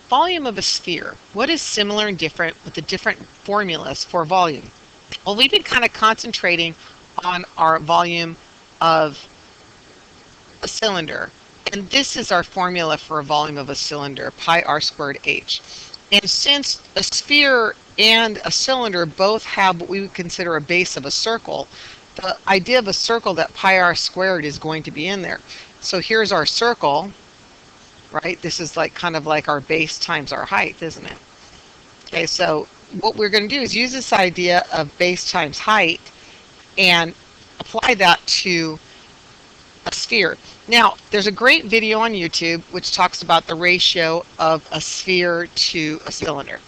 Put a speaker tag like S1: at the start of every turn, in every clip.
S1: volume of a sphere. What is similar and different with the different formulas for volume? Well, we've been kind of concentrating on our volume of a cylinder. And this is our formula for a volume of a cylinder, pi r squared h. And since a sphere and a cylinder both have what we would consider a base of a circle, the idea of a circle, that pi r squared, is going to be in there. So here's our circle, right? This is like kind of like our base times our height, isn't it? Okay, so what we're going to do is use this idea of base times height and apply that to a sphere. Now, there's a great video on YouTube which talks about the ratio of a sphere to a cylinder.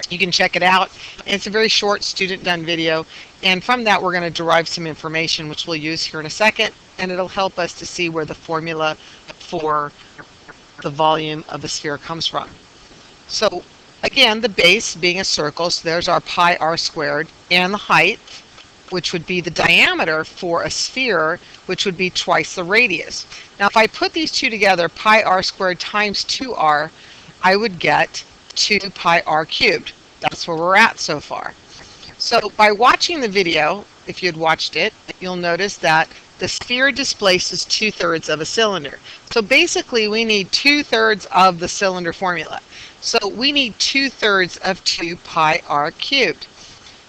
S1: You can check it out. It's a very short student-done video, and from that we're going to derive some information which we'll use here in a second, and it'll help us to see where the formula for the volume of a sphere comes from. So again, the base being a circle, so there's our pi r squared, and the height, which would be the diameter for a sphere, which would be twice the radius. Now if I put these two together, pi r squared times 2r, I would get 2 pi r cubed. That's where we're at so far. So by watching the video, if you'd watched it, you'll notice that the sphere displaces 2/3 of a cylinder. So basically we need 2/3 of the cylinder formula. So we need 2/3 of 2 pi r cubed.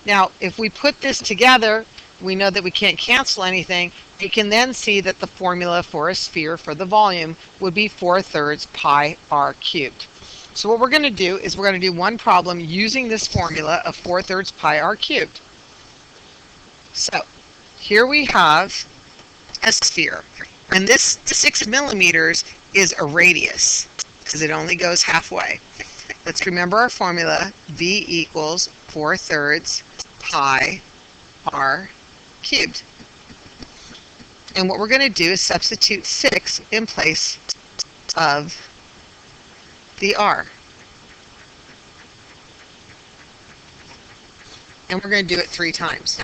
S1: Now, if we put this together, we know that we can't cancel anything. We can then see that the formula for a sphere for the volume would be 4/3 pi r cubed. So what we're going to do is we're going to do one problem using this formula of 4/3 pi r cubed. So here we have a sphere, and this 6 millimeters is a radius because it only goes halfway. Let's remember our formula, V equals 4/3 pi r cubed. And what we're going to do is substitute 6 in place of the r. And we're going to do it 3 times.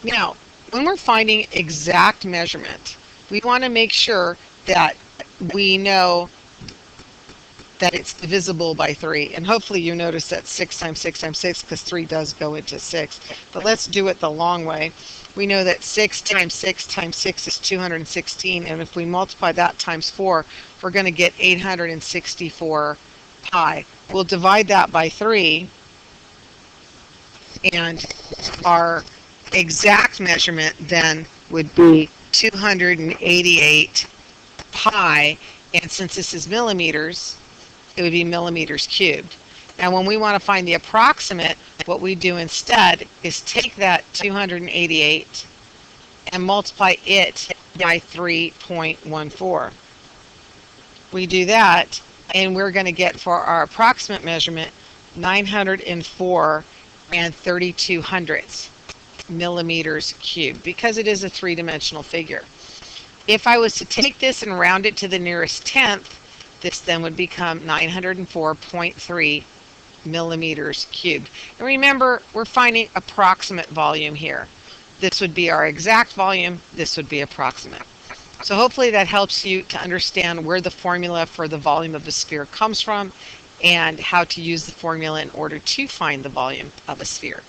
S1: Now, when we're finding exact measurement, we want to make sure that we know that it's divisible by 3. And hopefully you notice that 6 times 6 times 6, because 3 does go into 6. But let's do it the long way. We know that 6 times 6 times 6 is 216. And if we multiply that times 4, we're going to get 864 pi. We'll divide that by 3. And our exact measurement then would be 288 pi. And since this is millimeters, it would be millimeters cubed. Now when we want to find the approximate, what we do instead is take that 288 and multiply it by 3.14. We do that, and we're going to get for our approximate measurement 904 and 32 hundredths millimeters cubed, because it is a 3-dimensional figure. If I was to take this and round it to the nearest tenth, this then would become 904.3 millimeters cubed. And remember, we're finding approximate volume here. This would be our exact volume, this would be approximate. So hopefully that helps you to understand where the formula for the volume of a sphere comes from and how to use the formula in order to find the volume of a sphere.